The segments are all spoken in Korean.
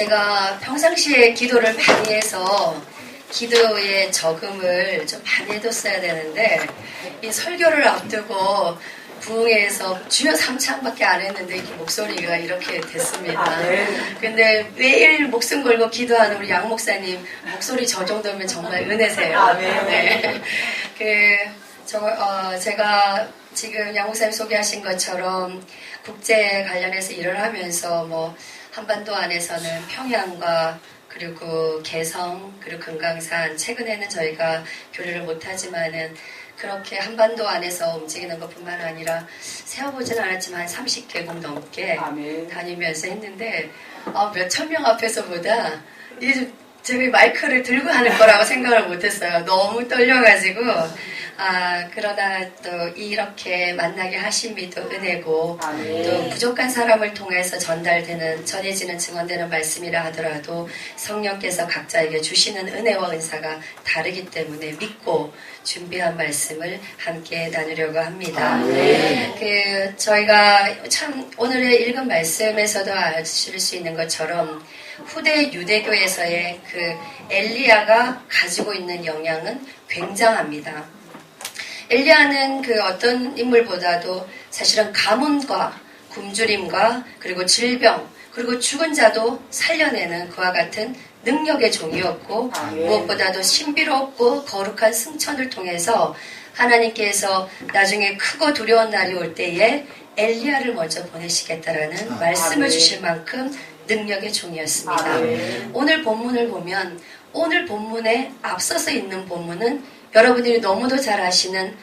제가 평상시에 기도를 많이 해서 기도의 저금을 좀 많이 해뒀어야 되는데 이 설교를 앞두고 부흥회에서 주여 3찬밖에 안 했는데 이렇게 목소리가 이렇게 됐습니다. 근데 매일 목숨 걸고 기도하는 우리 양 목사님 목소리 저 정도면 정말 은혜세요. 네. 제가 지금 양 목사님 소개하신 것처럼 국제 관련해서 일을 하면서 뭐 한반도 안에서는 평양과 그리고 개성 그리고 금강산 최근에는 저희가 교류를 못하지만은 그렇게 한반도 안에서 움직이는 것뿐만 아니라 세어보지는 않았지만 30개국 넘게 다니면서 했는데 몇천 명 앞에서보다 제가 마이크를 들고 하는 거라고 생각을 못했어요. 너무 떨려가지고 그러나 또 이렇게 만나게 하심이 또 은혜고 또 부족한 사람을 통해서 전해지는 증언되는 말씀이라 하더라도 성령께서 각자에게 주시는 은혜와 은사가 다르기 때문에 믿고 준비한 말씀을 함께 나누려고 합니다. 저희가 참 오늘의 읽은 말씀에서도 아실 수 있는 것처럼 후대 유대교에서의 그 엘리야가 가지고 있는 영향은 굉장합니다. 엘리야는 그 어떤 인물보다도 사실은 가뭄과 굶주림과 그리고 질병 그리고 죽은 자도 살려내는 그와 같은 능력의 종이었고 무엇보다도 신비롭고 거룩한 승천을 통해서 하나님께서 나중에 크고 두려운 날이 올 때에 엘리야를 먼저 보내시겠다라는 말씀을 주실 만큼 능력의 종이었습니다. 오늘 본문을 보면 오늘 본문에 앞서서 있는 본문은 여러분들이 너무도 잘 아시는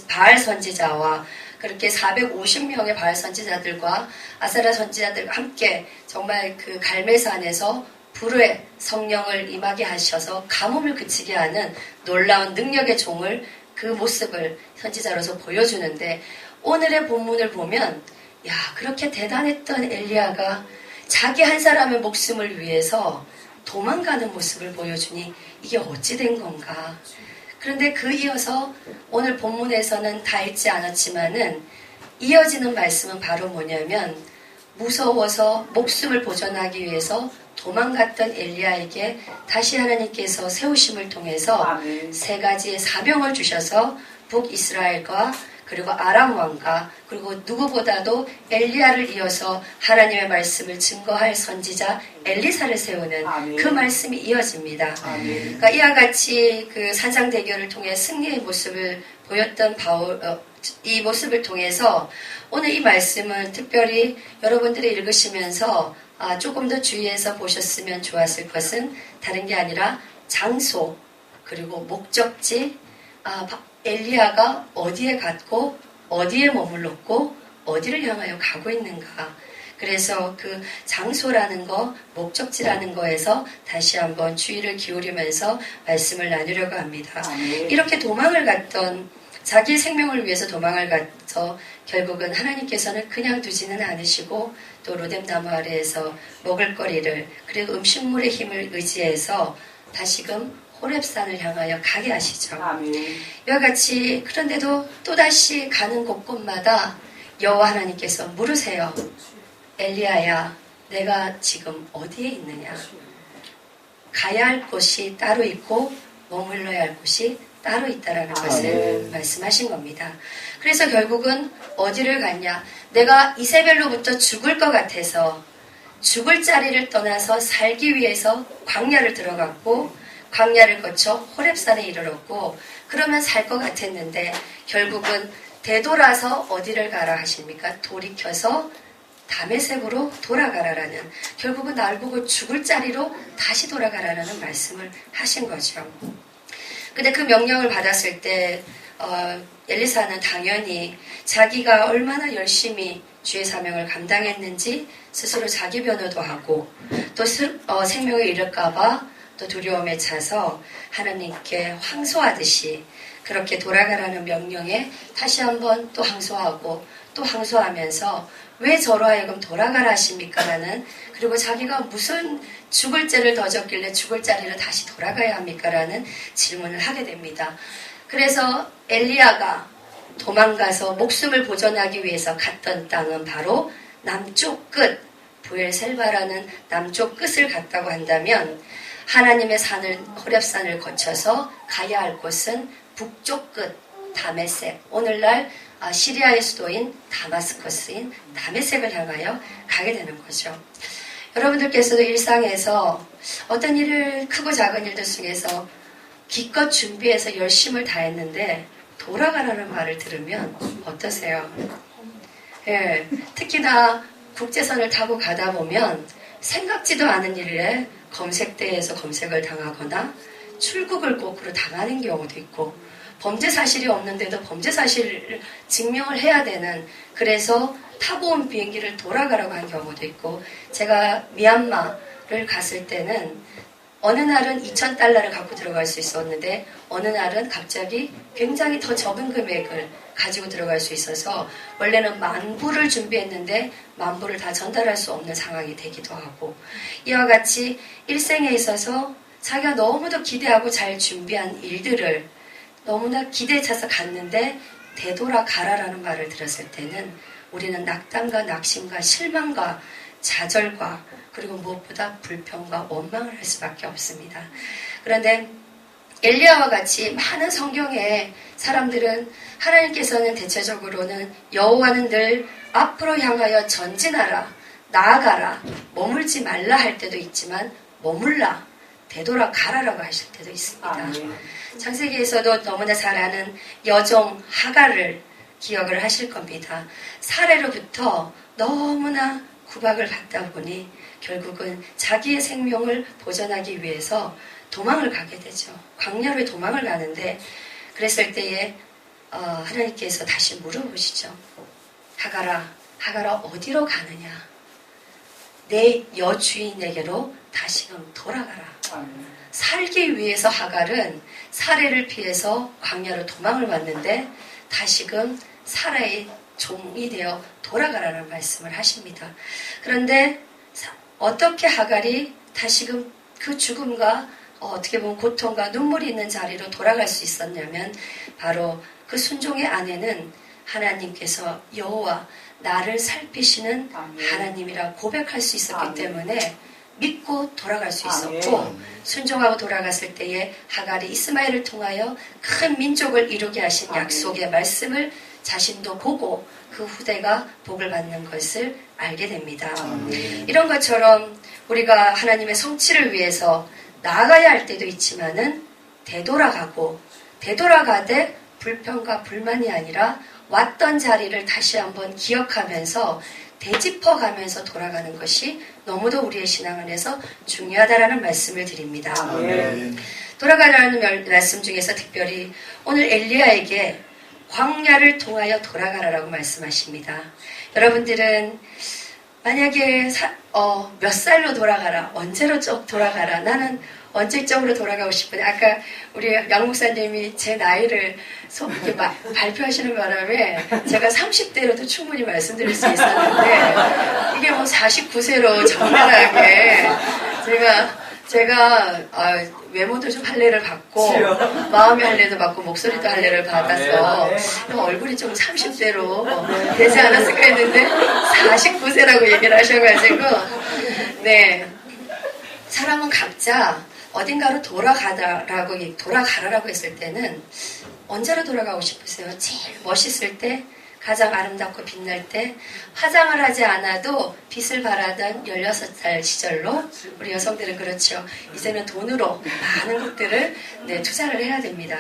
바알 선지자와 그렇게 450명의 바알 선지자들과 아사랴 선지자들과 함께 정말 그 갈멜산에서 불의 성령을 임하게 하셔서 가뭄을 그치게 하는 놀라운 능력의 종을 그 모습을 선지자로서 보여주는데 오늘의 본문을 보면 그렇게 대단했던 엘리야가 자기 한 사람의 목숨을 위해서 도망가는 모습을 보여주니 이게 어찌 된 건가. 그런데 이어서 오늘 본문에서는 다 읽지 않았지만은 이어지는 말씀은 바로 뭐냐면 무서워서 목숨을 보존하기 위해서 도망갔던 엘리야에게 다시 하나님께서 세우심을 통해서 세 가지의 사명을 주셔서 북이스라엘과 그리고 아람 왕과 그리고 누구보다도 엘리야를 이어서 하나님의 말씀을 증거할 선지자 엘리사를 세우는 그 말씀이 이어집니다. 그러니까 이와 같이 그 산상대결을 통해 승리의 모습을 보였던 이 모습을 통해서 오늘 이 말씀은 특별히 여러분들이 읽으시면서 조금 더 주의해서 보셨으면 좋았을 것은 다른 게 아니라 장소 그리고 목적지 엘리야가 어디에 갔고 어디에 머물렀고 어디를 향하여 가고 있는가. 그래서 그 장소라는 거, 목적지라는 거에서 다시 한번 주의를 기울이면서 말씀을 나누려고 합니다. 이렇게 도망을 갔던 자기 생명을 위해서 도망을 가서 결국은 하나님께서는 그냥 두지는 않으시고 또 로뎀나무 아래에서 먹을거리를 그리고 음식물의 힘을 의지해서 다시금 호렙산을 향하여 가게 하시죠. 이와 같이 그런데도 또다시 가는 곳곳마다 여호와 하나님께서 물으세요. 엘리야야, 내가 지금 어디에 있느냐? 가야 할 곳이 따로 있고 머물러야 할 곳이 따로 있다라는 것을 말씀하신 겁니다. 그래서 결국은 어디를 갔냐? 내가 이세벨로부터 죽을 것 같아서 죽을 자리를 떠나서 살기 위해서 광야를 들어갔고 광야를 거쳐 호렙산에 이르렀고 그러면 살 것 같았는데 결국은 되돌아서 어디를 가라 하십니까? 돌이켜서 다메섹으로 돌아가라라는 결국은 날 보고 죽을 자리로 다시 돌아가라는 말씀을 하신 거죠. 근데 그 명령을 받았을 때 엘리사는 당연히 자기가 얼마나 열심히 주의 사명을 감당했는지 스스로 자기 변호도 하고 또 생명을 잃을까봐 또 두려움에 차서 하나님께 항소하듯이 그렇게 돌아가라는 명령에 다시 한번 또 항소하고 또 항소하면서 왜 저로 하여금 돌아가라 하십니까? 라는 그리고 자기가 무슨 죽을 죄를 더 졌길래 죽을 자리로 다시 돌아가야 합니까? 라는 질문을 하게 됩니다. 그래서 엘리야가 도망가서 목숨을 보존하기 위해서 갔던 땅은 바로 남쪽 끝 부엘셀바라는 남쪽 끝을 갔다고 한다면 하나님의 산을 호렙산을 거쳐서 가야 할 곳은 북쪽 끝 다메섹, 오늘날 시리아의 수도인 다마스커스인 다메섹을 향하여 가게 되는 거죠. 여러분들께서도 일상에서 어떤 일을 크고 작은 일들 중에서 기껏 준비해서 열심을 다했는데 돌아가라는 말을 들으면 어떠세요? 예, 특히나 국제선을 타고 가다 보면 생각지도 않은 일에 검색대에서 검색을 당하거나 출국을 거꾸로 당하는 경우도 있고 범죄 사실이 없는데도 범죄 사실을 증명을 해야 되는, 그래서 타고 온 비행기를 돌아가라고 한 경우도 있고, 제가 미얀마를 갔을 때는 어느 날은 2,000달러를 갖고 들어갈 수 있었는데 어느 날은 갑자기 굉장히 더 적은 금액을 가지고 들어갈 수 있어서 원래는 10,000불을 준비했는데 10,000불을 다 전달할 수 없는 상황이 되기도 하고, 이와 같이 일생에 있어서 자기가 너무도 기대하고 잘 준비한 일들을 너무나 기대에 차서 갔는데 되돌아가라라는 말을 들었을 때는 우리는 낙담과 낙심과 실망과 좌절과 그리고 무엇보다 불평과 원망을 할 수밖에 없습니다. 그런데 엘리야와 같이 많은 성경의 사람들은 하나님께서는 대체적으로는 여호와는 늘 앞으로 향하여 전진하라, 나아가라, 머물지 말라 할 때도 있지만 머물라, 되돌아가라라고 하실 때도 있습니다. 창세기에서도 너무나 잘 아는 여종 하갈을 기억을 하실 겁니다. 사례로부터 너무나 구박을 받다 보니 결국은 자기의 생명을 보존하기 위해서 도망을 가게 되죠. 광야로 도망을 가는데 그랬을 때에 하나님께서 다시 물어보시죠. 하갈아 어디로 가느냐? 내 여주인에게로 다시금 돌아가라. 살기 위해서 하갈은 사례를 피해서 광야로 도망을 왔는데 다시금 사라의 종이 되어 돌아가라는 말씀을 하십니다. 그런데 어떻게 하갈이 다시금 그 죽음과 어떻게 보면 고통과 눈물이 있는 자리로 돌아갈 수 있었냐면 바로 그 순종의 안에는 하나님께서 여호와 나를 살피시는 하나님이라 고백할 수 있었기 때문에 믿고 돌아갈 수 있었고, 순종하고 돌아갔을 때에 하갈이 이스마엘을 통하여 큰 민족을 이루게 하신 약속의 말씀을 자신도 보고 그 후대가 복을 받는 것을 알게 됩니다. 이런 것처럼 우리가 하나님의 성취를 위해서 나아가야 할 때도 있지만은 되돌아가되 불평과 불만이 아니라 왔던 자리를 다시 한번 기억하면서 되짚어가면서 돌아가는 것이 너무도 우리의 신앙 안에서 중요하다라는 말씀을 드립니다. 돌아가라는 말씀 중에서 특별히 오늘 엘리야에게 광야를 통하여 돌아가라라고 말씀하십니다. 여러분들은 만약에 몇 살로 돌아가라, 언제로 쭉 돌아가라, 나는 언제적으로 돌아가고 싶은데, 아까 우리 양 목사님이 제 나이를 이렇게 발표하시는 바람에 제가 30대로도 충분히 말씀드릴 수 있었는데 이게 뭐 49세로 적나라하게 제가 외모도 좀 할례를 받고 마음의 할례도 받고 목소리도 할례를 받아서 얼굴이 좀 30대로 되지 않았을까 했는데 49세라고 얘기를 하셔가지고, 네, 사람은 각자 어딘가로 돌아가라라고 했을 때는 언제로 돌아가고 싶으세요? 제일 멋있을 때, 가장 아름답고 빛날 때, 화장을 하지 않아도 빛을 발하던 16살 시절로, 우리 여성들은 그렇죠. 이제는 돈으로 많은 것들을 투자를 해야 됩니다.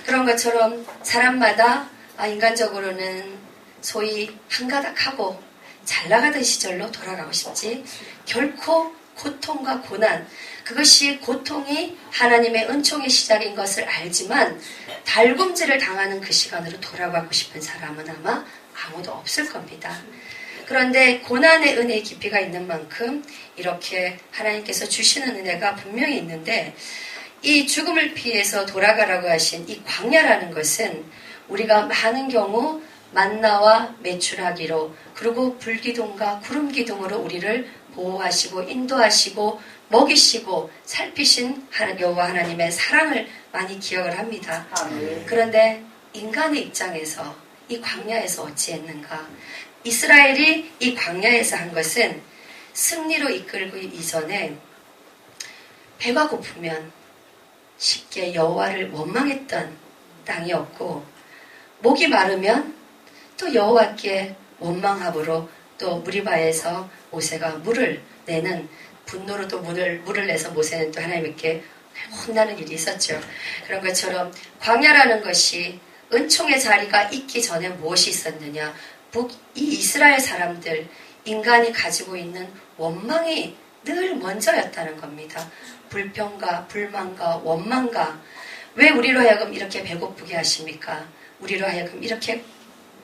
그런 것처럼 사람마다 인간적으로는 소위 한가닥하고 잘 나가던 시절로 돌아가고 싶지, 결코 고통과 고난, 그것이 고통이 하나님의 은총의 시작인 것을 알지만 달굼질을 당하는 그 시간으로 돌아가고 싶은 사람은 아마 아무도 없을 겁니다. 그런데 고난의 은혜의 깊이가 있는 만큼 이렇게 하나님께서 주시는 은혜가 분명히 있는데, 이 죽음을 피해서 돌아가라고 하신 이 광야라는 것은 우리가 많은 경우 만나와 매출하기로, 그리고 불기둥과 구름기둥으로 우리를 보호하시고 인도하시고 먹이시고 살피신 여호와 하나님의 사랑을 많이 기억을 합니다. 그런데 인간의 입장에서 이 광야에서 어찌했는가? 이스라엘이 이 광야에서 한 것은 승리로 이끌기 이전에 배가 고프면 쉽게 여호와를 원망했던 땅이었고, 목이 마르면 또 여호와께 원망함으로 또 무리바에서 모세가 물을 내는, 분노로 또 물을 내서 모세는 또 하나님께 혼나는 일이 있었죠. 그런 것처럼 광야라는 것이 은총의 자리가 있기 전에 무엇이 있었느냐? 이 이스라엘 사람들, 인간이 가지고 있는 원망이 늘 먼저였다는 겁니다. 불평과 불만과 원망과, 왜 우리로 하여금 이렇게 배고프게 하십니까? 우리로 하여금 이렇게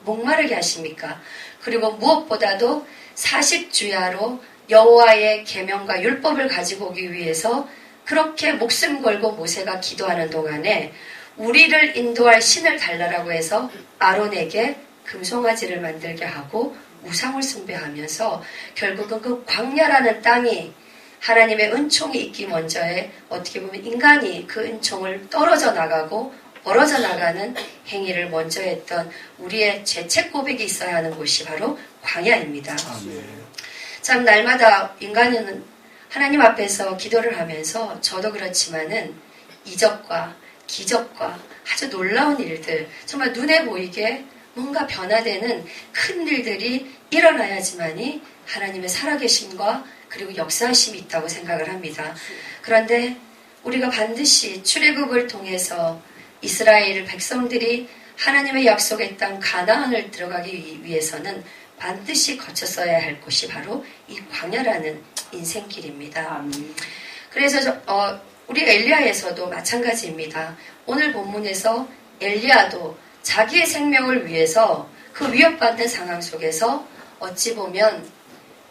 목마르게 하십니까? 그리고 무엇보다도 40주야로 여호와의 계명과 율법을 가지고 오기 위해서 그렇게 목숨 걸고 모세가 기도하는 동안에 우리를 인도할 신을 달라라고 해서 아론에게 금송아지를 만들게 하고 우상을 숭배하면서 결국은 그 광야라는 땅이 하나님의 은총이 있기 먼저에 어떻게 보면 인간이 그 은총을 떨어져 나가고 멀어져 나가는 행위를 먼저 했던 우리의 죄책 고백이 있어야 하는 곳이 바로 광야입니다. 참 날마다 인간은 하나님 앞에서 기도를 하면서, 저도 그렇지만은 이적과 기적과 아주 놀라운 일들, 정말 눈에 보이게 뭔가 변화되는 큰 일들이 일어나야지만이 하나님의 살아계심과 그리고 역사하심이 있다고 생각을 합니다. 그런데 우리가 반드시 출애굽을 통해서 이스라엘 백성들이 하나님의 약속의 땅 가나안을 들어가기 위해서는 반드시 거쳤어야 할 곳이 바로 이 광야라는 인생길입니다. 그래서 우리 엘리야에서도 마찬가지입니다. 오늘 본문에서 엘리야도 자기의 생명을 위해서 그 위협받는 상황 속에서 어찌 보면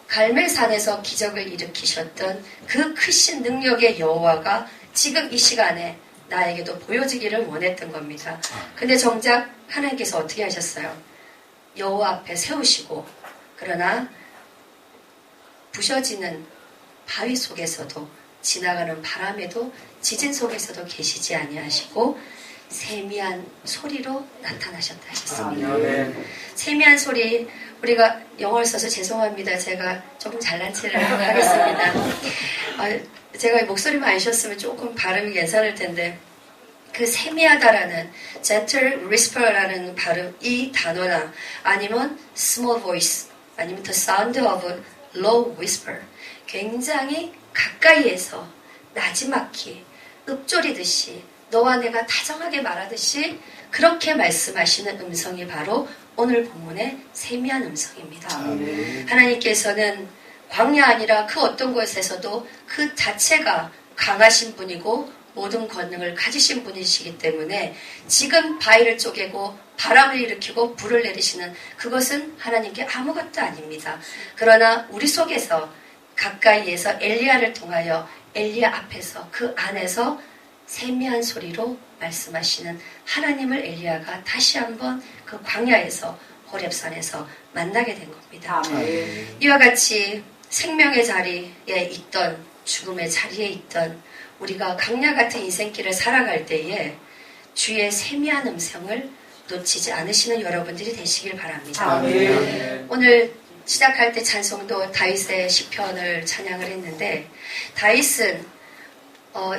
갈멜산에서 기적을 일으키셨던 그 크신 능력의 여호와가 지금 이 시간에 나에게도 보여지기를 원했던 겁니다. 근데 정작 하나님께서 어떻게 하셨어요? 여호와 앞에 세우시고, 그러나 부셔지는 바위 속에서도, 지나가는 바람에도, 지진 속에서도 계시지 아니하시고 세미한 소리로 나타나셨다 하셨습니다. 세미한 소리, 우리가 영어를 써서 죄송합니다. 제가 조금 잘난 체를 하겠습니다. 제가 목소리만 아셨으면 조금 발음이 괜찮을 텐데, 그 세미하다라는 gentle whisper라는 발음, 이 단어나 아니면 small voice, 아니면 the sound of low whisper, 굉장히 가까이에서 나지막히 읊조리듯이 너와 내가 다정하게 말하듯이 그렇게 말씀하시는 음성이 바로 오늘 본문의 세미한 음성입니다. 하나님께서는 광야 아니라 그 어떤 곳에서도 그 자체가 강하신 분이고 모든 권능을 가지신 분이시기 때문에 지금 바위를 쪼개고 바람을 일으키고 불을 내리시는 그것은 하나님께 아무것도 아닙니다. 그러나 우리 속에서 가까이에서 엘리야를 통하여 엘리야 앞에서 그 안에서 세미한 소리로 말씀하시는 하나님을 엘리야가 다시 한번 그 광야에서 호렙산에서 만나게 된 겁니다. 이와 같이 생명의 자리에 있던, 죽음의 자리에 있던 우리가 강야 같은 인생길을 살아갈 때에 주의 세미한 음성을 놓치지 않으시는 여러분들이 되시길 바랍니다. 오늘 시작할 때 찬송도 다윗의 시편을 찬양을 했는데, 다윗은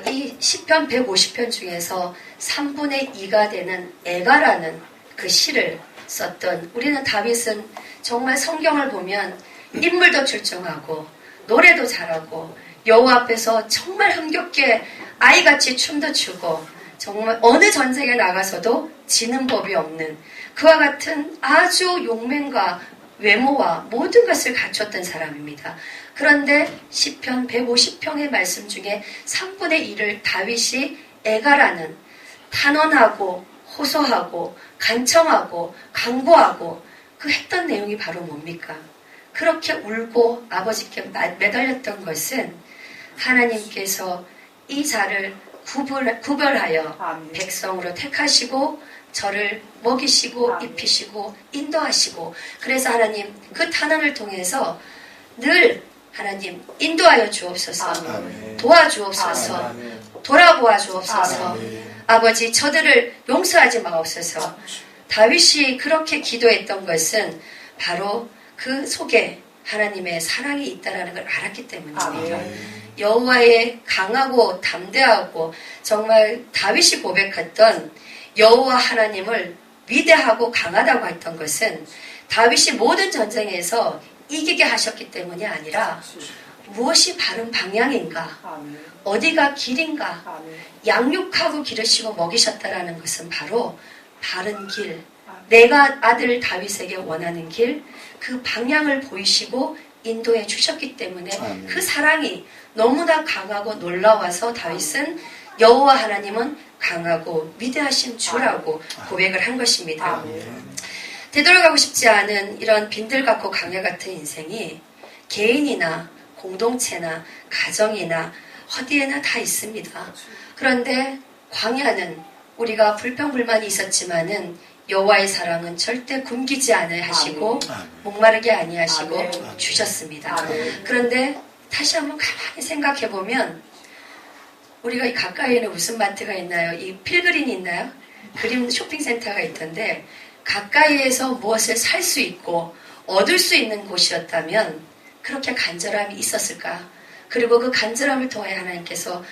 이 시편 150편 중에서 3분의 2가 되는 애가라는 그 시를 썼던, 우리는 다윗은 정말 성경을 보면 인물도 출중하고 노래도 잘하고 여호와 앞에서 정말 흥겹게 아이같이 춤도 추고 정말 어느 전쟁에 나가서도 지는 법이 없는 그와 같은 아주 용맹과 외모와 모든 것을 갖췄던 사람입니다. 그런데 시편 150편의 말씀 중에 3분의 1을 다윗이 애가라는 탄원하고 호소하고 간청하고 강구하고 그 했던 내용이 바로 뭡니까? 그렇게 울고 아버지께 매달렸던 것은 하나님께서 이 자를 구별하여 백성으로 택하시고 저를 먹이시고 입히시고 인도하시고, 그래서 하나님 그 탄원을 통해서 늘 하나님 인도하여 주옵소서, 도와주옵소서, 돌아보아 주옵소서, 아버지 저들을 용서하지 마옵소서. 다윗이 그렇게 기도했던 것은 바로 그 속에 하나님의 사랑이 있다라는 걸 알았기 때문입니다. 아멘. 여호와의 강하고 담대하고 정말 다윗이 고백했던 여호와 하나님을 위대하고 강하다고 했던 것은 다윗이 모든 전쟁에서 이기게 하셨기 때문이 아니라 무엇이 바른 방향인가, 아멘. 어디가 길인가, 아멘. 양육하고 기르시고 먹이셨다라는 것은 바로 바른 길, 내가 아들 다윗에게 원하는 길, 그 방향을 보이시고 인도해 주셨기 때문에 아멘. 그 사랑이 너무나 강하고 놀라워서 다윗은 여호와 하나님은 강하고 위대하신 주라고 고백을 한 것입니다. 아멘. 되돌아가고 싶지 않은 이런 빈들 같고 강야 같은 인생이 개인이나 공동체나 가정이나 어디에나 다 있습니다. 그런데 광야는 우리가 불평불만이 있었지만은 여호와의 사랑은 절대 굶기지 않을 하시고 아멘. 목마르게 아니하시고 아멘. 주셨습니다. 아멘. 그런데 다시 한번 가만히 생각해 보면 우리가 이 가까이에는 무슨 마트가 있나요? 이 필그린이 있나요? 그림 쇼핑센터가 있던데 가까이에서 무엇을 살 수 있고 얻을 수 있는 곳이었다면 그렇게 간절함이 있었을까? 그리고 그 간절함을 통해 하나님께서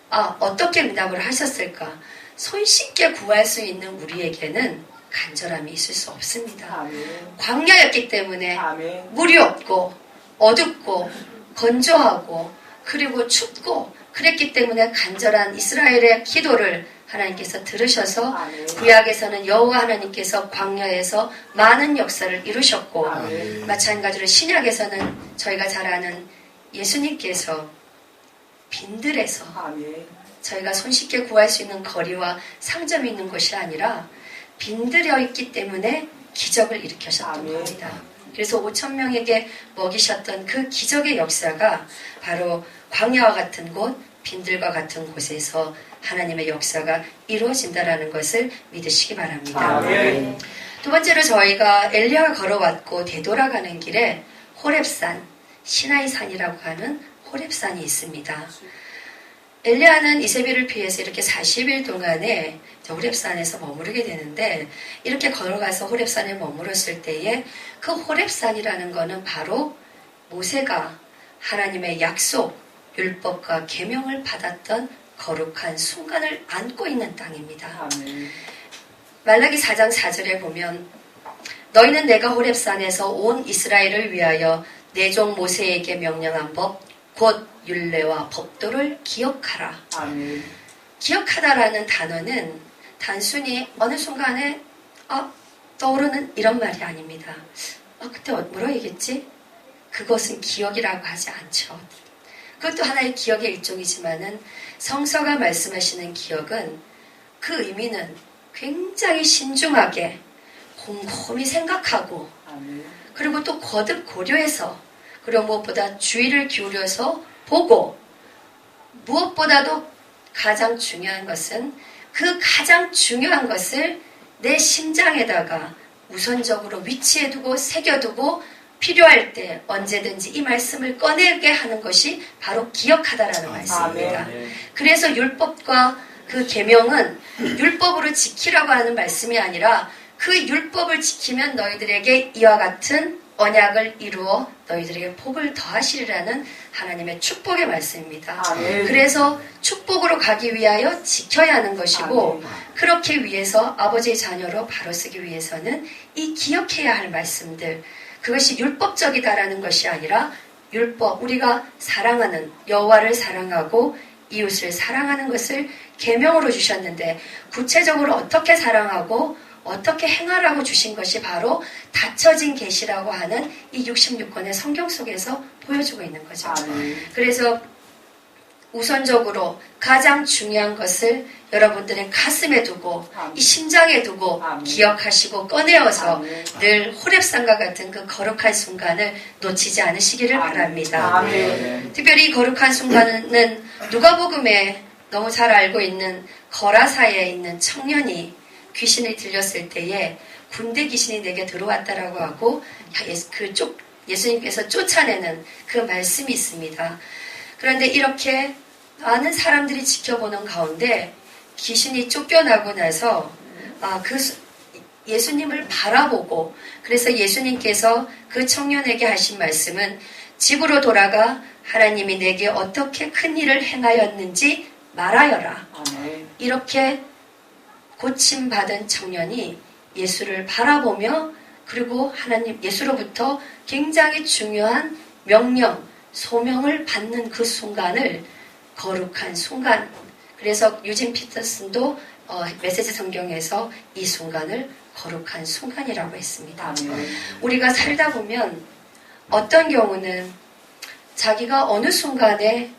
어떻게 응답을 하셨을까? 손쉽게 구할 수 있는 우리에게는 간절함이 있을 수 없습니다. 아멘. 광야였기 때문에 아멘. 물이 없고 어둡고 건조하고 그리고 춥고 그랬기 때문에 간절한 이스라엘의 기도를 하나님께서 들으셔서 아멘. 구약에서는 여호와 하나님께서 광야에서 많은 역사를 이루셨고 아멘. 마찬가지로 신약에서는 저희가 잘 아는 예수님께서 빈들에서 아멘. 저희가 손쉽게 구할 수 있는 거리와 상점이 있는 것이 아니라 빈들여 있기 때문에 기적을 일으키셨던 아멘. 겁니다. 그래서 5,000명에게 먹이셨던 그 기적의 역사가 바로 광야와 같은 곳, 빈들과 같은 곳에서 하나님의 역사가 이루어진다라는 것을 믿으시기 바랍니다. 아멘. 두 번째로 저희가 엘리야가 걸어왔고 되돌아가는 길에 호렙산, 시나이산이라고 하는 호렙산이 있습니다. 엘리야는 이세벨을 피해서 이렇게 40일 동안에 호렙산에서 머무르게 되는데 이렇게 걸어가서 호렙산에 머물었을 때에 그 호렙산이라는 것은 바로 모세가 하나님의 약속, 율법과 계명을 받았던 거룩한 순간을 안고 있는 땅입니다. 아멘. 말라기 4장 4절에 보면 너희는 내가 호렙산에서 온 이스라엘을 위하여 내 종 모세에게 명령한 법 곧 율례와 법도를 기억하라. 아멘. 기억하다라는 단어는 단순히 어느 순간에 떠오르는 이런 말이 아닙니다. 그때 뭐라 얘기했지? 그것은 기억이라고 하지 않죠. 그것도 하나의 기억의 일종이지만은 성서가 말씀하시는 기억은 그 의미는 굉장히 신중하게 곰곰이 생각하고 아멘. 그리고 또 거듭 고려해서 그리고 무엇보다 주의를 기울여서 보고 무엇보다도 가장 중요한 것은 그 가장 중요한 것을 내 심장에다가 우선적으로 위치해두고 새겨두고 필요할 때 언제든지 이 말씀을 꺼내게 하는 것이 바로 기억하다라는 말씀입니다. 아멘. 그래서 율법과 그 계명은 율법으로 지키라고 하는 말씀이 아니라 그 율법을 지키면 너희들에게 이와 같은 언약을 이루어 너희들에게 복을 더하시리라는 하나님의 축복의 말씀입니다. 아멘. 그래서 축복으로 가기 위하여 지켜야 하는 것이고 아멘. 그렇게 위해서 아버지의 자녀로 바로 쓰기 위해서는 이 기억해야 할 말씀들 그것이 율법적이다라는 것이 아니라 율법 우리가 사랑하는 여호와를 사랑하고 이웃을 사랑하는 것을 계명으로 주셨는데 구체적으로 어떻게 사랑하고 어떻게 행하라고 주신 것이 바로 닫혀진 계시라고 하는 이 66권의 성경 속에서 보여주고 있는 거죠. 아멘. 그래서 우선적으로 가장 중요한 것을 여러분들의 가슴에 두고 아멘. 이 심장에 두고 아멘. 기억하시고 꺼내어서 아멘. 늘 호렙산과 같은 그 거룩한 순간을 놓치지 않으시기를 아멘. 바랍니다. 아멘. 특별히 이 거룩한 순간은 누가복음에 너무 잘 알고 있는 거라사에 있는 청년이 귀신을 들렸을 때에 군대 귀신이 내게 들어왔다라고 하고 예수님께서 쫓아내는 그 말씀이 있습니다. 그런데 이렇게 많은 사람들이 지켜보는 가운데 귀신이 쫓겨나고 나서 예수님을 바라보고, 그래서 예수님께서 그 청년에게 하신 말씀은 집으로 돌아가 하나님이 내게 어떻게 큰 일을 행하였는지 말하여라. 이렇게 고침받은 청년이 예수를 바라보며, 그리고 하나님 예수로부터 굉장히 중요한 명령, 소명을 받는 그 순간을 거룩한 순간, 그래서 유진 피터슨도 메시지 성경에서 이 순간을 거룩한 순간이라고 했습니다. 우리가 살다 보면 어떤 경우는 자기가 어느 순간에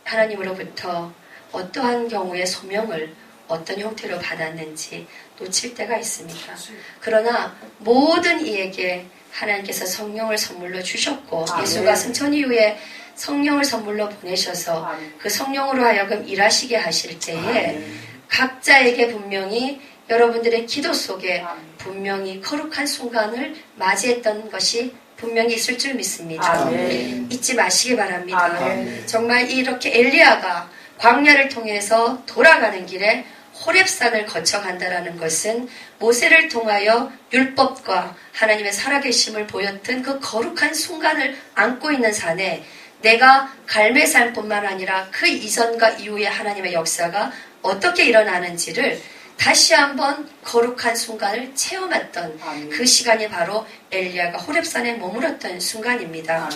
하나님으로부터 어떠한 경우의 소명을 어떤 형태로 받았는지 놓칠 때가 있습니다. 그러나 모든 이에게 하나님께서 성령을 선물로 주셨고, 예수가 승천 이후에 성령을 선물로 보내셔서 그 성령으로 하여금 일하시게 하실 때에 각자에게 분명히 여러분들의 기도 속에 분명히 거룩한 순간을 맞이했던 것이 분명히 있을 줄 믿습니다. 잊지 마시기 바랍니다. 정말 이렇게 엘리야가 광야를 통해서 돌아가는 길에 호렙산을 거쳐간다라는 것은 모세를 통하여 율법과 하나님의 살아계심을 보였던 그 거룩한 순간을 안고 있는 산에 내가 갈매산뿐만 아니라 그 이전과 이후의 하나님의 역사가 어떻게 일어나는지를 다시 한번 거룩한 순간을 체험했던 그 시간이 바로 엘리야가 호렙산에 머물렀던 순간입니다.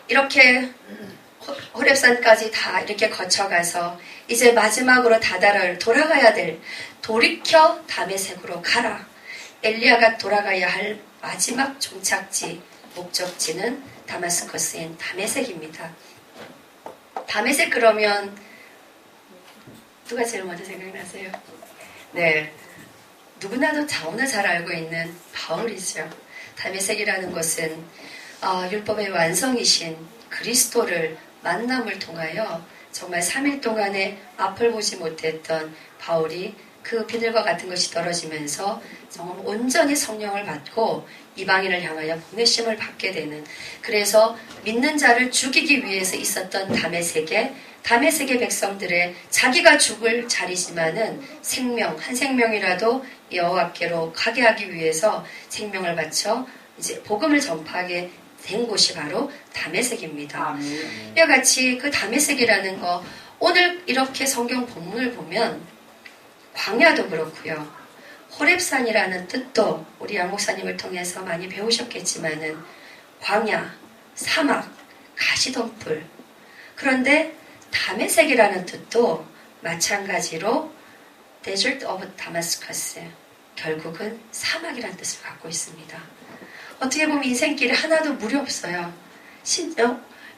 이렇게 호렙산까지 다 이렇게 거쳐가서 이제 마지막으로 다다를 돌아가야 될, 돌이켜 다메섹으로 가라. 엘리야가 돌아가야 할 마지막 종착지, 목적지는 다마스커스인 다메섹입니다. 다메섹 그러면 누가 제일 먼저 생각나세요? 네, 누구나도 너무나 잘 알고 있는 바울이죠. 다메섹이라는 것은 율법의 완성이신 그리스도를 만남을 통하여 정말 3일 동안에 앞을 보지 못했던 바울이 그 비늘과 같은 것이 떨어지면서 정말 온전히 성령을 받고 이방인을 향하여 보내심을 받게 되는, 그래서 믿는 자를 죽이기 위해서 있었던 다메섹의 백성들의 자기가 죽을 자리지만은 생명, 한 생명이라도 여호와께로 가게 하기 위해서 생명을 바쳐 이제 복음을 전파하게 된 곳이 바로 다메섹입니다. 이와 같이 그 다메섹이라는 거, 오늘 이렇게 성경 본문을 보면 광야도 그렇고요, 호렙산이라는 뜻도 우리 양 목사님을 통해서 많이 배우셨겠지만은 광야, 사막, 가시덤불, 그런데 다메섹이라는 뜻도 마찬가지로 Desert of Damascus, 결국은 사막이라는 뜻을 갖고 있습니다. 어떻게 보면 인생길에 하나도 물이 없어요.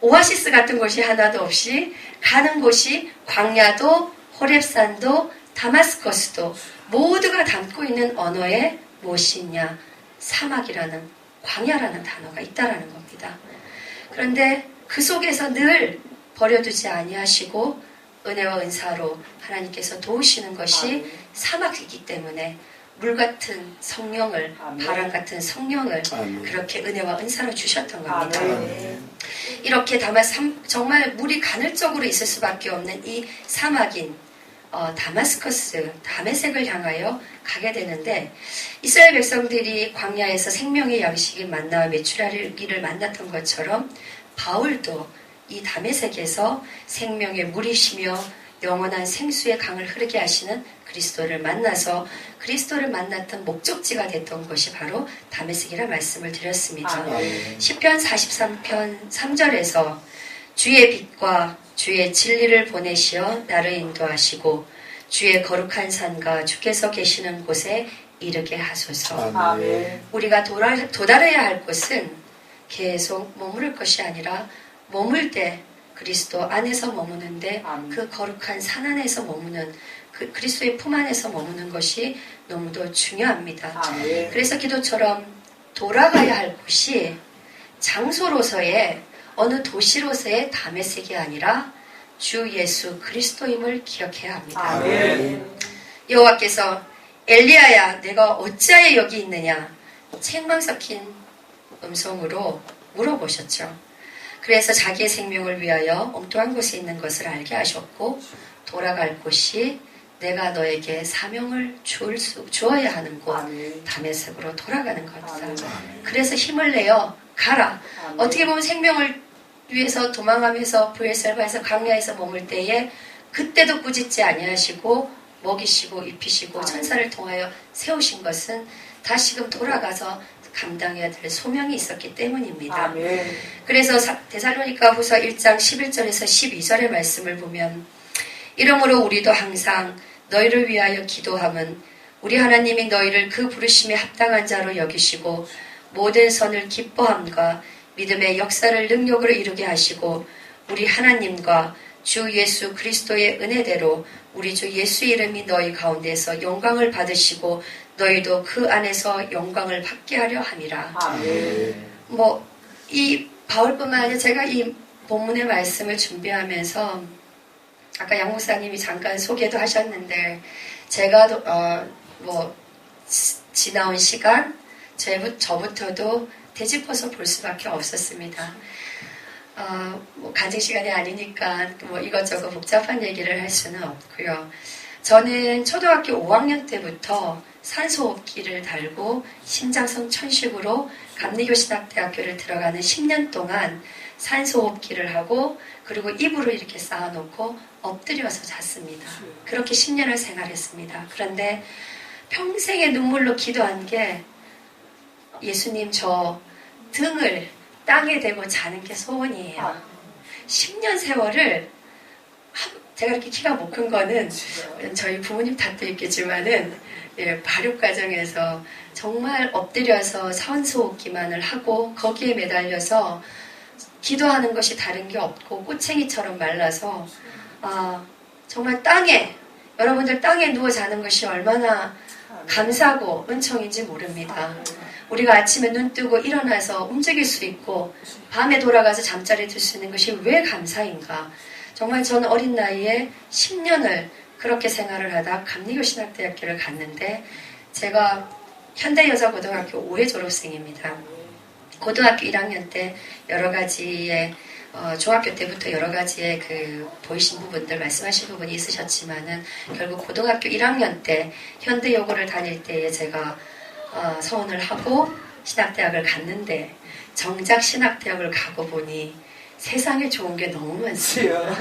오아시스 같은 곳이 하나도 없이 가는 곳이 광야도 호렙산도 다마스커스도 모두가 담고 있는 언어에 무엇이 있냐? 사막이라는, 광야라는 단어가 있다라는 겁니다. 그런데 그 속에서 늘 버려두지 아니하시고 은혜와 은사로 하나님께서 도우시는 것이 사막이기 때문에 물 같은 성령을, 바람 같은 성령을 그렇게 은혜와 은사로 주셨던 겁니다. 이렇게 정말 물이 간헐적으로 있을 수밖에 없는 이 사막인 다마스커스, 다메섹을 향하여 가게 되는데, 이스라엘 백성들이 광야에서 생명의 양식인 만나와 메추라기를 만났던 것처럼 바울도 이 다메섹에서 생명의 물이시며 영원한 생수의 강을 흐르게 하시는 그리스도를 만나서 그리스도를 만났던 목적지가 됐던 것이 바로 다메섹이라 말씀을 드렸습니다. 시편 43편 3절에서 주의 빛과 주의 진리를 보내시어 나를 인도하시고 주의 거룩한 산과 주께서 계시는 곳에 이르게 하소서. 우리가 도달해야 할 곳은 계속 머무를 것이 아니라 머물 때 그리스도 안에서 머무는데 그 거룩한 산 안에서 머무는 그 그리스도의 품 안에서 머무는 것이 너무도 중요합니다. 그래서 기도처럼 돌아가야 할 곳이 장소로서의 어느 도시로서의 다메섹이 아니라 주 예수 그리스도임을 기억해야 합니다. 여호와께서 엘리야야 내가 어찌하여 여기 있느냐 책망 섞인 음성으로 물어보셨죠. 그래서 자기의 생명을 위하여 엉뚱한 곳에 있는 것을 알게 하셨고 돌아갈 곳이 내가 너에게 사명을 주어야 하는 곳 아멘. 다메섹으로 돌아가는 것이다. 아멘. 그래서 힘을 내어 가라. 아멘. 어떻게 보면 생명을 위해서 도망하면서 브엘셀바에서 광야에서 머물 때에 그때도 꾸짖지 아니하시고 먹이시고 입히시고 천사를 통하여 세우신 것은 다시금 돌아가서 감당해야 될 소명이 있었기 때문입니다. 아멘. 그래서 데살로니가 후서 1장 11절에서 12절의 말씀을 보면 이러므로 우리도 항상 너희를 위하여 기도함은 우리 하나님이 너희를 그 부르심에 합당한 자로 여기시고 모든 선을 기뻐함과 믿음의 역사를 능력으로 이루게 하시고 우리 하나님과 주 예수 그리스도의 은혜대로 우리 주 예수 이름이 너희 가운데서 영광을 받으시고 너희도 그 안에서 영광을 받게 하려 함이라. 아멘. 이 바울뿐만 아니라 제가 이 본문의 말씀을 준비하면서 아까 양 목사님이 잠깐 소개도 하셨는데 제가 지나온 시간 저부터도 되짚어서 볼 수밖에 없었습니다. 간증 시간이 아니니까 이것저것 복잡한 얘기를 할 수는 없고요. 저는 초등학교 5학년 때부터 산소호흡기를 달고 심장성 천식으로 감리교신학대학교를 들어가는 10년 동안 산소호흡기를 하고 그리고 이불을 이렇게 쌓아놓고 엎드려서 잤습니다. 그렇게 10년을 생활했습니다. 그런데 평생의 눈물로 기도한 게 예수님 저 등을 땅에 대고 자는 게 소원이에요. 10년 세월을 제가 이렇게 키가 못 큰 거는 저희 부모님 탓도 있겠지만은 발육 과정에서 정말 엎드려서 산소호흡기만을 하고 거기에 매달려서 기도하는 것이 다른 게 없고 꼬챙이처럼 말라서 정말 여러분들 땅에 누워 자는 것이 얼마나 감사하고 은총인지 모릅니다. 우리가 아침에 눈 뜨고 일어나서 움직일 수 있고 밤에 돌아가서 잠자리에 들 수 있는 것이 왜 감사인가. 정말 저는 어린 나이에 10년을 그렇게 생활을 하다 감리교신학대학교를 갔는데 제가 현대여자고등학교 5회 졸업생입니다. 고등학교 1학년 때 여러 가지의 중학교 때부터 여러 가지의 보이신 부분들 말씀하신 부분이 있으셨지만은 결국 고등학교 1학년 때 현대여고를 다닐 때에 제가 서원을 하고 신학대학을 갔는데 정작 신학대학을 가고 보니 세상에 좋은 게 너무 많습니다.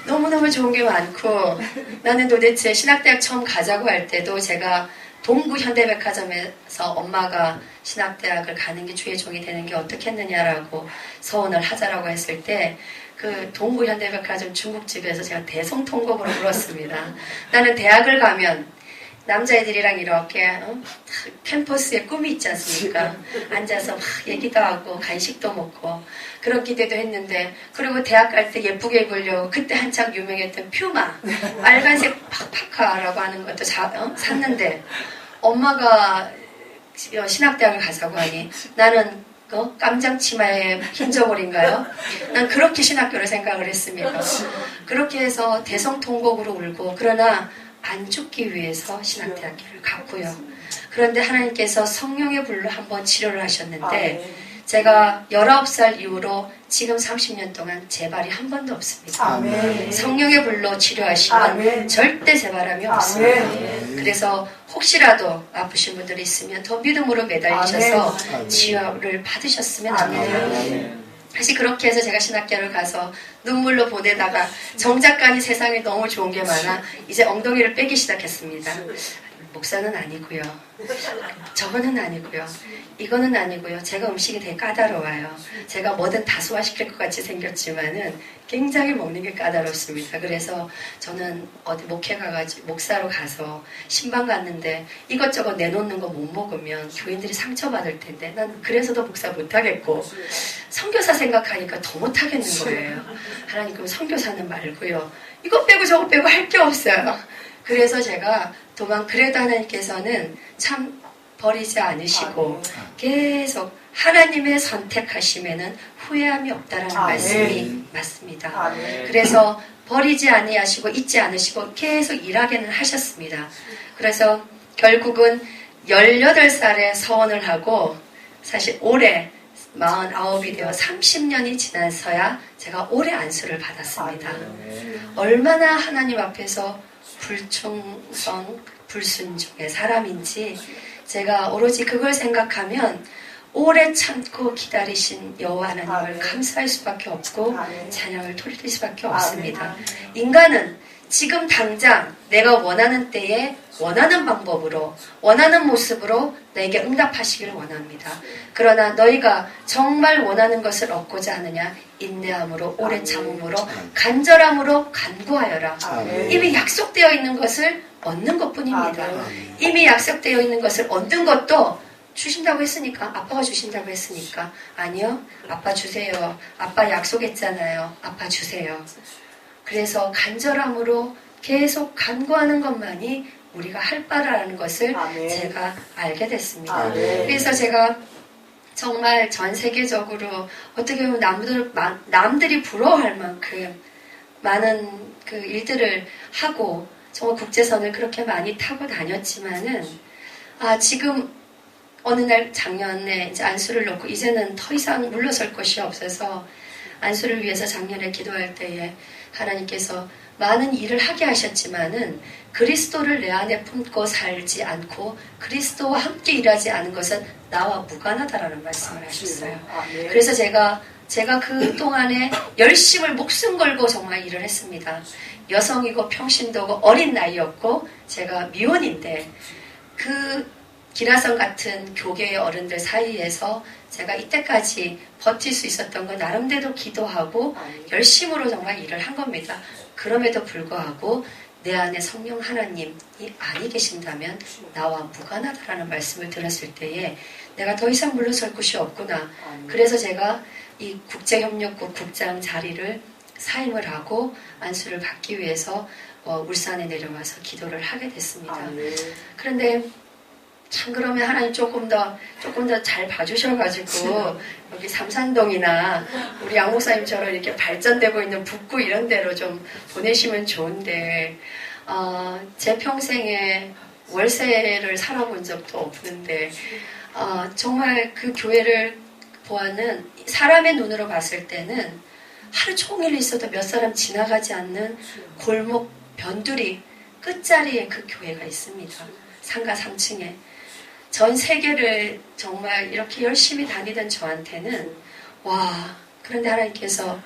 너무너무 좋은 게 많고 나는 도대체 신학대학 처음 가자고 할 때도 제가 동구 현대백화점에서 엄마가 신학대학을 가는 게 주의 종이 되는 게 어떻겠느냐라고 서원을 하자라고 했을 때 그 동구 현대백화점 중국집에서 제가 대성통곡으로 울었습니다. 나는 대학을 가면 남자애들이랑 이렇게 캠퍼스에 꿈이 있지 않습니까? 앉아서 막 얘기도 하고 간식도 먹고 그런 기대도 했는데 그리고 대학 갈 때 예쁘게 입으려고 그때 한창 유명했던 퓨마 빨간색 파카라고 하는 것도 샀는데 엄마가 신학대학을 가자고 하니 나는 깜장 치마에 흰 저고리인가요? 난 그렇게 신학교를 생각을 했습니다. 그렇게 해서 대성통곡으로 울고 그러나 안 죽기 위해서 신학대학교를 갔고요. 그런데 하나님께서 성령의 불로 한번 치료를 하셨는데 제가 19살 이후로 지금 30년 동안 재발이 한 번도 없습니다. 아멘. 성령의 불로 치료하시면 아멘. 절대 재발함이 없습니다. 아멘. 그래서 혹시라도 아프신 분들이 있으면 더 믿음으로 매달리셔서 아멘. 치유를 받으셨으면 아멘. 합니다. 다시 그렇게 해서 제가 신학교를 가서 눈물로 보내다가 정작간이 세상에 너무 좋은 게 많아 이제 엉덩이를 빼기 시작했습니다. 목사는 아니고요. 저거는 아니고요. 이거는 아니고요. 제가 음식이 되게 까다로워요. 제가 뭐든 다 소화시킬 것 같이 생겼지만은 굉장히 먹는 게 까다롭습니다. 그래서 저는 어디 목회 가가지고 목사로 가서 신방 갔는데 이것저것 내놓는 거 못 먹으면 교인들이 상처받을 텐데 난 그래서도 목사 못하겠고 선교사 생각하니까 더 못하겠는 거예요. 하나님 그럼 선교사는 말고요. 이거 빼고 저거 빼고 할 게 없어요. 그래서 제가 그래도 하나님께서는 참 버리지 않으시고 계속 하나님의 선택하심에는 후회함이 없다라는 말씀이 맞습니다. 그래서 버리지 아니하시고 잊지 않으시고 계속 일하게는 하셨습니다. 그래서 결국은 18살에 서원을 하고 사실 올해 49이 되어 30년이 지나서야 제가 오래 안수를 받았습니다. 얼마나 하나님 앞에서 불충성, 불순종의 사람인지 제가 오로지 그걸 생각하면 오래 참고 기다리신 여호와 하나님을 감사할 수밖에 없고 찬양을 돌릴 수밖에 없습니다. 인간은 지금 당장 내가 원하는 때에 원하는 방법으로 원하는 모습으로 나에게 응답하시기를 원합니다. 그러나 너희가 정말 원하는 것을 얻고자 하느냐 인내함으로 오래 참음으로 간절함으로 간구하여라. 이미 약속되어 있는 것을 얻는 것뿐입니다. 이미 약속되어 있는 것을 얻는 것도 주신다고 했으니까 아빠가 주신다고 했으니까 아니요 아빠 주세요. 아빠 약속했잖아요. 아빠 주세요. 그래서 간절함으로 계속 간구하는 것만이 우리가 할 바라는 것을 제가 알게 됐습니다. 그래서 제가 정말 전 세계적으로 어떻게 보면 남들이 부러워할 만큼 많은 그 일들을 하고 정말 국제선을 그렇게 많이 타고 다녔지만은 지금 어느 날 작년에 이제 안수를 놓고 이제는 더 이상 물러설 것이 없어서 안수를 위해서 작년에 기도할 때에 하나님께서 많은 일을 하게 하셨지만은 그리스도를 내 안에 품고 살지 않고 그리스도와 함께 일하지 않은 것은 나와 무관하다라는 말씀을 하셨어요. 그래서 제가 그 동안에 열심을 목숨 걸고 정말 일을 했습니다. 여성이고 평신도고 어린 나이였고 제가 미혼인데 그 기라성 같은 교계의 어른들 사이에서 제가 이때까지 버틸 수 있었던 건 나름대로 기도하고 열심으로 정말 일을 한 겁니다. 그럼에도 불구하고 내 안에 성령 하나님이 아니 계신다면 나와 무관하다라는 말씀을 들었을 때에 내가 더 이상 물러설 곳이 없구나. 그래서 제가 이 국제협력국 국장 자리를 사임을 하고 안수를 받기 위해서 울산에 내려와서 기도를 하게 됐습니다. 그런데 참 그러면 하나님 조금 더 잘 봐주셔가지고 여기 삼산동이나 우리 양 목사님처럼 이렇게 발전되고 있는 북구 이런 데로 좀 보내시면 좋은데 제 평생에 월세를 살아본 적도 없는데 정말 그 교회를 보아는 사람의 눈으로 봤을 때는 하루 종일 있어도 몇 사람 지나가지 않는 골목 변두리 끝자리에 그 교회가 있습니다. 상가 3층에. 전 세계를 정말 이렇게 열심히 다니던 저한테는 와 그런데 하나님께서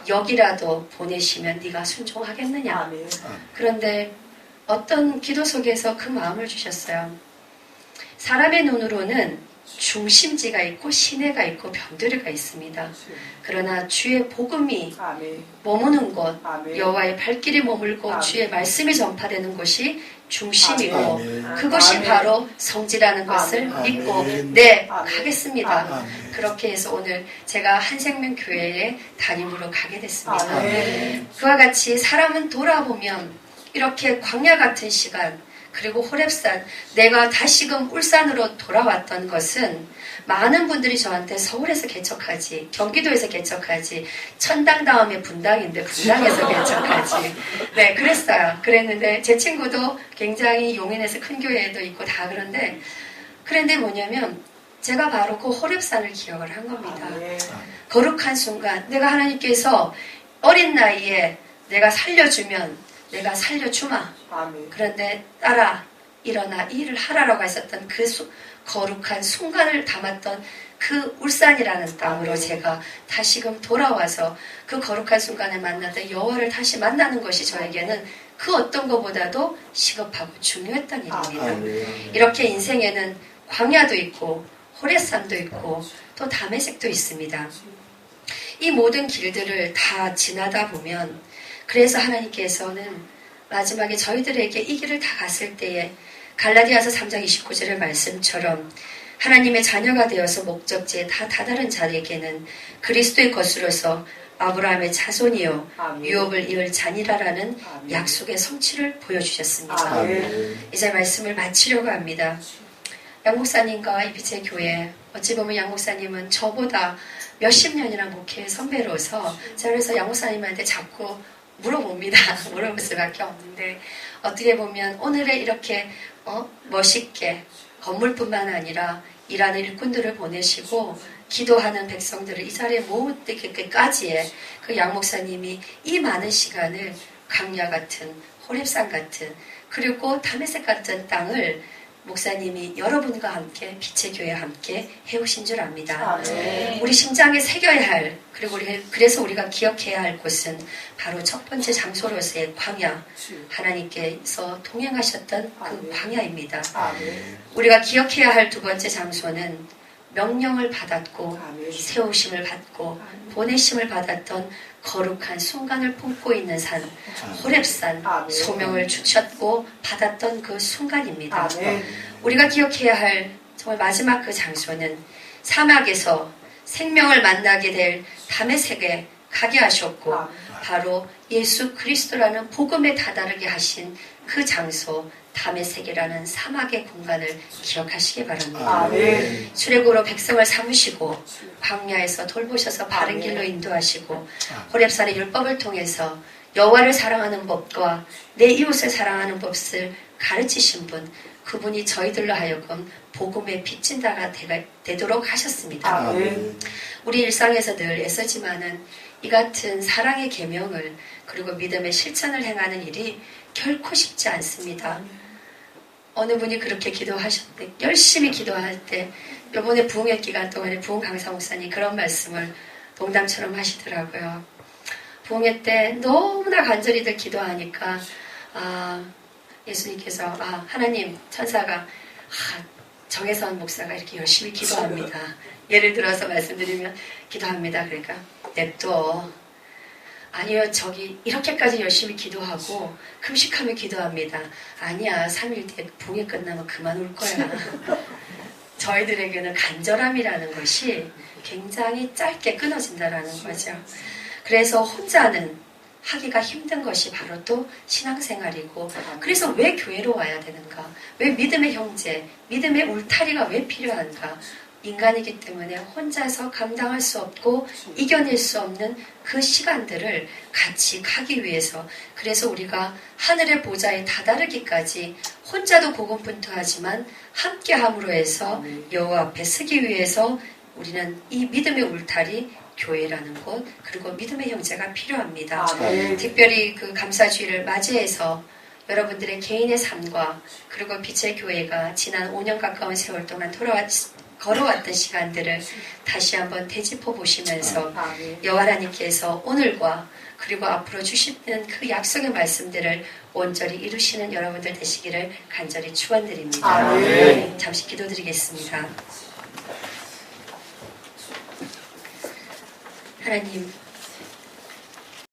여기라도 보내시면 네가 순종하겠느냐. 그런데 어떤 기도 속에서 그 마음을 주셨어요. 사람의 눈으로는 중심지가 있고 시내가 있고 변두리가 있습니다. 그러나 주의 복음이 머무는 곳, 여호와의 발길이 머물고 주의 말씀이 전파되는 곳이 중심이고 그것이 바로 성지라는 것을 믿고 가겠습니다. 그렇게 해서 오늘 제가 한생명교회에 담임으로 가게 됐습니다. 그와 같이 사람은 돌아보면 이렇게 광야 같은 시간 그리고 호렙산 내가 다시금 울산으로 돌아왔던 것은 많은 분들이 저한테 서울에서 개척하지 경기도에서 개척하지 천당 다음에 분당인데 분당에서 개척하지 네 그랬어요. 그랬는데 제 친구도 굉장히 용인에서 큰 교회에도 있고 다 그런데 뭐냐면 제가 바로 그 호렙산을 기억을 한 겁니다. 거룩한 순간 내가 하나님께서 어린 나이에 내가 살려주면 내가 살려주마. 그런데 따라 일어나 이 일을 하라라고 했었던 그 거룩한 순간을 담았던 그 울산이라는 땅으로 제가 다시금 돌아와서 그 거룩한 순간에 만났던 여호와를 다시 만나는 것이 저에게는 그 어떤 것보다도 시급하고 중요했던 일입니다. 이렇게 인생에는 광야도 있고 호레산도 있고 또 다메섹도 있습니다. 이 모든 길들을 다 지나다 보면 그래서 하나님께서는 마지막에 저희들에게 이 길을 다 갔을 때에 갈라디아서 3장 29절의 말씀처럼 하나님의 자녀가 되어서 목적지에 다 다다른 자에게는 그리스도의 것으로서 아브라함의 자손이요 유업을 이을 자니라라는 약속의 성취를 보여주셨습니다. 이제 말씀을 마치려고 합니다. 양 목사님과 이비제 교회 어찌 보면 양 목사님은 저보다 몇십 년이나 목회의 선배로서 제가 그래서 양 목사님한테 자꾸 물어봅니다. 물어볼 수밖에 없는데 어떻게 보면 오늘의 이렇게 멋있게 건물뿐만 아니라 일하는 일꾼들을 보내시고 기도하는 백성들을 이 자리에 모으기까지의 그 양 목사님이 이 많은 시간을 강야 같은 호렙산 같은 그리고 다메섹 같은 땅을 목사님이 여러분과 함께 빛의 교회와 함께 해오신 줄 압니다. 우리 심장에 새겨야 할 그리고 그래서 우리가 기억해야 할 곳은 바로 첫 번째 장소로서의 광야, 하나님께서 동행하셨던 그 광야입니다. 우리가 기억해야 할 두 번째 장소는 명령을 받았고 세우심을 받고 보내심을 받았던 거룩한 순간을 품고 있는 산 호렙산, 소명을 주셨고 받았던 그 순간입니다. 우리가 기억해야 할 정말 마지막 그 장소는 사막에서 생명을 만나게 될 다메섹에 가게 하셨고 바로 예수 그리스도라는 복음에 다다르게 하신 그 장소 다메섹이라는 사막의 공간을 기억하시기 바랍니다. 출애굽으로 백성을 삼으시고 광야에서 돌보셔서 바른 길로 인도하시고 호렙산의 율법을 통해서 여호와를 사랑하는 법과 내 이웃을 사랑하는 법을 가르치신 분, 그분이 저희들로 하여금 복음의 빚진 자가 되도록 하셨습니다. 우리 일상에서 늘 애쓰지만은 이 같은 사랑의 계명을 그리고 믿음의 실천을 행하는 일이 결코 쉽지 않습니다. 어느 분이 그렇게 기도하셨대. 열심히 기도할 때 이번에 부흥회 기간 동안에 부흥 강사 목사님 그런 말씀을 농담처럼 하시더라고요. 부흥회 때 너무나 간절히들 기도하니까 예수님께서 하나님 천사가 정혜선 목사가 이렇게 열심히 기도합니다. 예를 들어서 말씀드리면 기도합니다. 그러니까 냅둬. 아니요, 저기 이렇게까지 열심히 기도하고 금식하며 기도합니다. 아니야, 3일 뒤에 부흥이 끝나면 그만 올 거야. 저희들에게는 간절함이라는 것이 굉장히 짧게 끊어진다라는 거죠. 그래서 혼자는 하기가 힘든 것이 바로 또 신앙생활이고, 그래서 왜 교회로 와야 되는가? 왜 믿음의 형제, 믿음의 울타리가 왜 필요한가? 인간이기 때문에 혼자서 감당할 수 없고 이겨낼 수 없는 그 시간들을 같이 가기 위해서, 그래서 우리가 하늘의 보좌에 다다르기까지 혼자도 고군분투하지만 함께함으로 해서 여호와 앞에 서기 위해서 우리는 이 믿음의 울타리 교회라는 곳, 그리고 믿음의 형제가 필요합니다. 특별히 그 감사주의를 맞이해서 여러분들의 개인의 삶과 그리고 빛의 교회가 지난 5년 가까운 세월 동안 걸어왔던 시간들을 다시 한번 되짚어 보시면서 여호와 하나님께서 오늘과 그리고 앞으로 주시는 그 약속의 말씀들을 온전히 이루시는 여러분들 되시기를 간절히 축원드립니다. 잠시 기도드리겠습니다. 하나님,